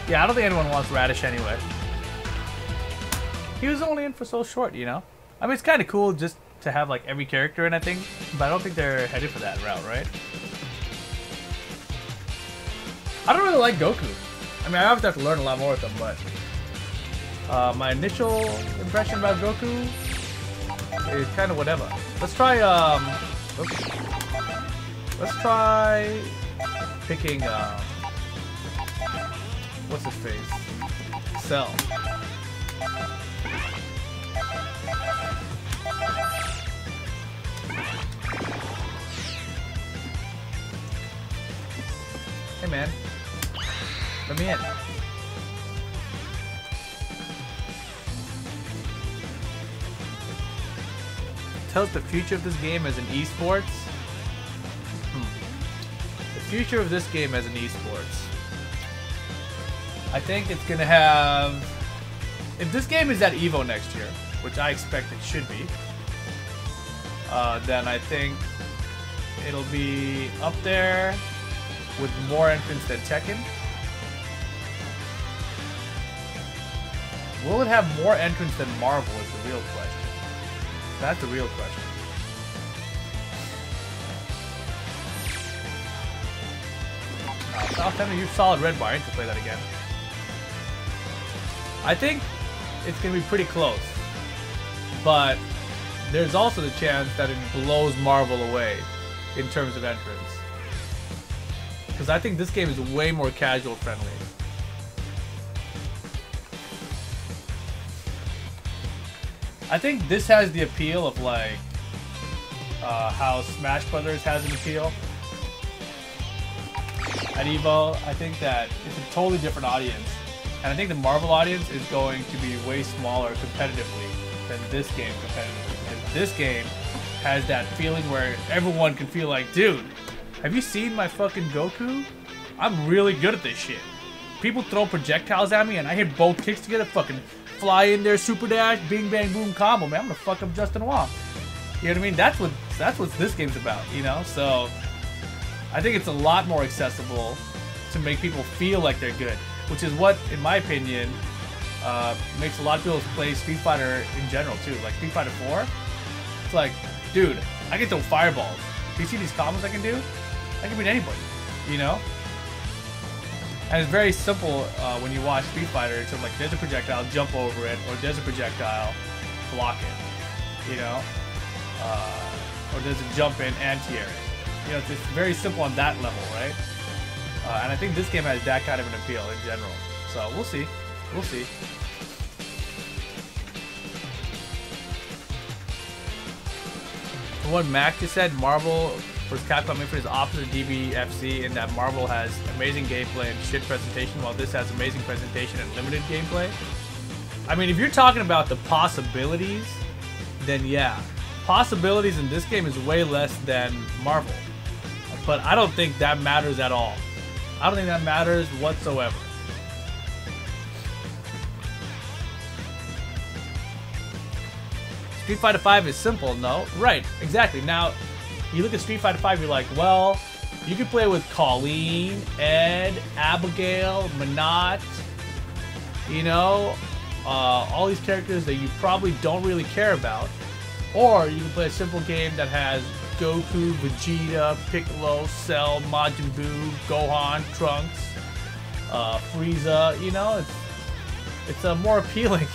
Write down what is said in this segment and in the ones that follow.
Yeah, I don't think anyone wants Radish anyway. He was only in for so short, you know? I mean, it's kind of cool just to have, like, every character in, I think. But I don't think they're headed for that route, right? I don't really like Goku. I mean, I obviously have to learn a lot more with him, but... my initial impression about Goku is kind of whatever. Let's try, oops. Let's try picking, what's his face? Cell. Hey man, let me in. Tells the future of this game as an esports. The future of this game as an esports. I think it's gonna have. If this game is at Evo next year, which I expect it should be, then I think it'll be up there with more entrants than Tekken. Will it have more entrants than Marvel is the real question. That's the real question. South End, you solid red bar. I need to play that again. I think it's going to be pretty close. But there's also the chance that it blows Marvel away in terms of entrance. Because I think this game is way more casual friendly. I think this has the appeal of like how Smash Brothers has an appeal at Evo. I think that it's a totally different audience, and I think the Marvel audience is going to be way smaller competitively than this game competitively. Because this game has that feeling where everyone can feel like, dude, have you seen my fucking Goku? I'm really good at this shit. People throw projectiles at me and I hit both kicks together, fucking fly in there, super dash, bing bang boom combo, man. I'm gonna fuck up Justin Wong. You know what I mean? That's what this game's about, you know? So I think it's a lot more accessible to make people feel like they're good, which is what, in my opinion, makes a lot of people play Street Fighter in general too. Like Street Fighter 4, it's like, dude, I can throw fireballs. Do you see these combos I can do? I can beat anybody, you know? And it's very simple when you watch Street Fighter. It's like there's a projectile, jump over it, or there's a projectile, block it, you know? Or there's a jump in, anti-air. You know, it's just very simple on that level, right? And I think this game has that kind of an appeal in general. So we'll see. We'll see. From what Mac just said, Marvel vs. Capcom Infinite is opposite DBFC in that Marvel has amazing gameplay and shit presentation, while this has amazing presentation and limited gameplay. I mean, if you're talking about the possibilities, then yeah. Possibilities in this game is way less than Marvel. But I don't think that matters at all. I don't think that matters whatsoever. Street Fighter V is simple, no? Right, exactly. Now, you look at Street Fighter V, you're like, well, you can play with Colleen, Ed, Abigail, Minot, you know, all these characters that you probably don't really care about. Or you can play a simple game that has Goku, Vegeta, Piccolo, Cell, Majin Buu, Gohan, Trunks, Frieza. You know, it's more appealing.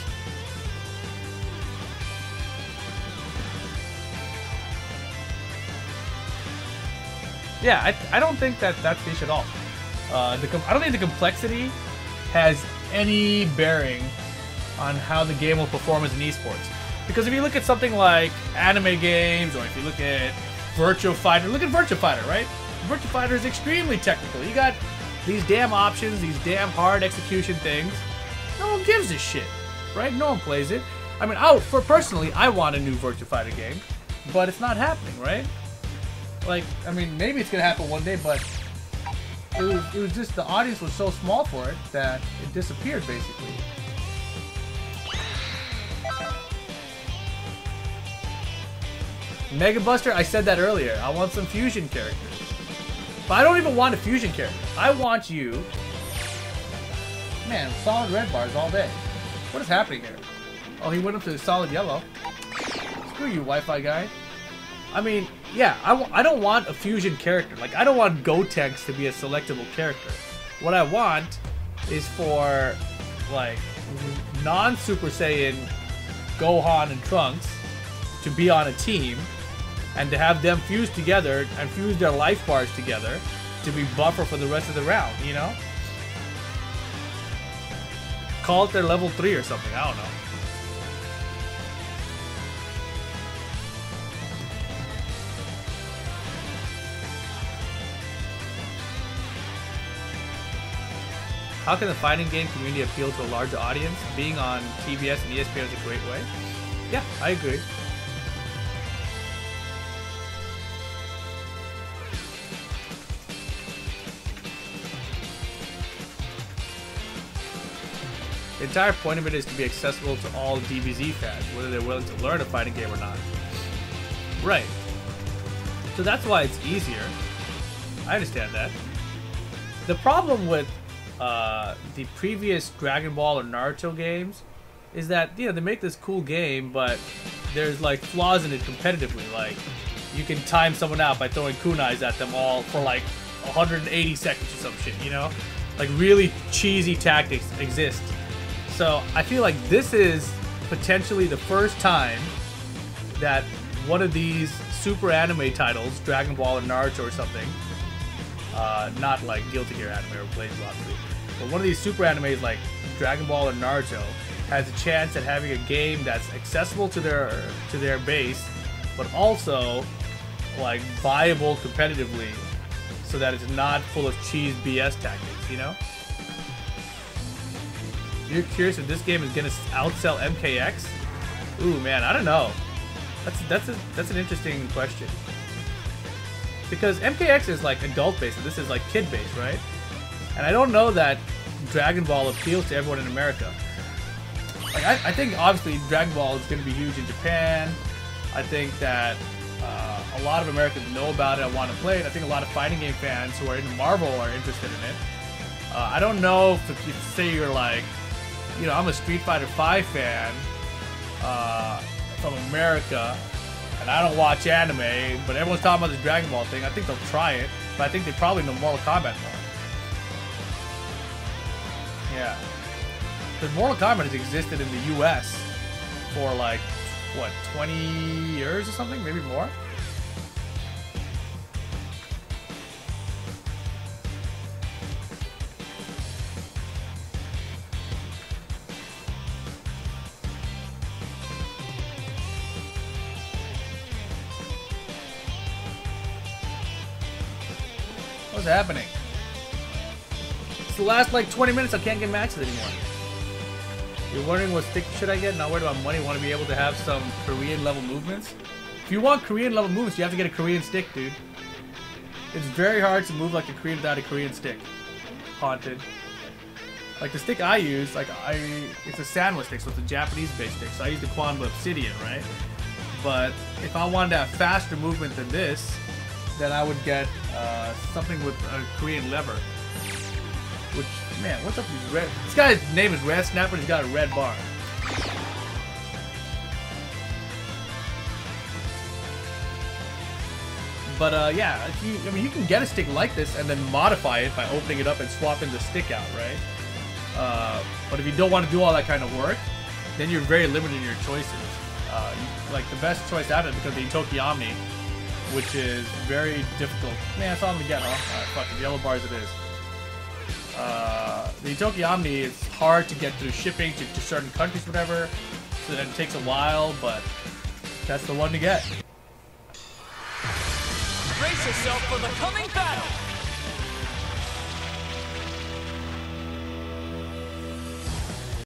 Yeah, I don't think that's the issue at all. I don't think the complexity has any bearing on how the game will perform as an esports. Because if you look at something like anime games, or if you look at Virtua Fighter, look at Virtua Fighter, right? Virtua Fighter is extremely technical. You got these damn options, these damn hard execution things. No one gives a shit, right? No one plays it. I mean, personally, I want a new Virtua Fighter game, but it's not happening, right? Like, I mean, maybe it's gonna happen one day, but it was just the audience was so small for it that it disappeared basically. Mega Buster, I said that earlier. I want some fusion characters. But I don't even want a fusion character. I want you... Man, solid red bars all day. What is happening here? Oh, he went up to solid yellow. Screw you, Wi-Fi guy. I mean, yeah, I don't want a fusion character. Like, I don't want Gotenks to be a selectable character. What I want is for, like, non-Super Saiyan Gohan and Trunks to be on a team and to have them fuse together and fuse their life bars together to be buffer for the rest of the round, you know? Call it their level 3 or something, I don't know. How can the fighting game community appeal to a larger audience? Being on TBS and ESPN is a great way. Yeah, I agree. The entire point of it is to be accessible to all DBZ fans, whether they're willing to learn a fighting game or not. Right. So that's why it's easier. I understand that. The problem with the previous Dragon Ball or Naruto games is that, you know, they make this cool game, but there's like flaws in it competitively. Like, you can time someone out by throwing kunais at them all for like 180 seconds or some shit, you know? Like, really cheesy tactics exist. So I feel like this is potentially the first time that one of these super anime titles, Dragon Ball or Naruto or something, not like Guilty Gear anime or Blaze obviously, but one of these super animes like Dragon Ball or Naruto has a chance at having a game that's accessible to their base, but also like viable competitively, so that it's not full of cheese BS tactics, you know? You're curious if this game is gonna outsell MKX? Ooh man, I don't know. That's an interesting question. Because MKX is like adult based and this is like kid based, right? And I don't know that Dragon Ball appeals to everyone in America. Like I think obviously Dragon Ball is gonna be huge in Japan. I think that a lot of Americans know about it and want to play it. I think a lot of fighting game fans who are into Marvel are interested in it. I don't know if you say you're like, you know, I'm a Street Fighter V fan from America, and I don't watch anime, but everyone's talking about this Dragon Ball thing. I think they'll try it, but I think they probably know Mortal Kombat more. Yeah. Because Mortal Kombat has existed in the US for like, what, 20 years or something? Maybe more? What's happening? It's the last like 20 minutes. I can't get matches anymore. You're wondering what stick should I get? Not worried about money. Want to be able to have some Korean level movements? If you want Korean level movements, you have to get a Korean stick, dude. It's very hard to move like a Korean without a Korean stick. Haunted. Like the stick I use, it's a Sanwa stick, so it's a Japanese-based stick. So I use the Quanba Obsidian, right? But if I wanted to have faster movement than this, then I would get something with a Korean lever. Which, man, what's up with these red? This guy's name is Red Snapper and he's got a red bar. But yeah, I mean, you can get a stick like this and then modify it by opening it up and swapping the stick out, right? But if you don't want to do all that kind of work, then you're very limited in your choices. Like the best choice out of it because the Itoki Omni, which is very difficult. Man, that's all I'm gonna get, huh? Alright, fuck it, yellow bars it is. The Itoki Omni is hard to get through shipping to certain countries, whatever, so then it takes a while, but that's the one to get. Brace yourself for the coming battle!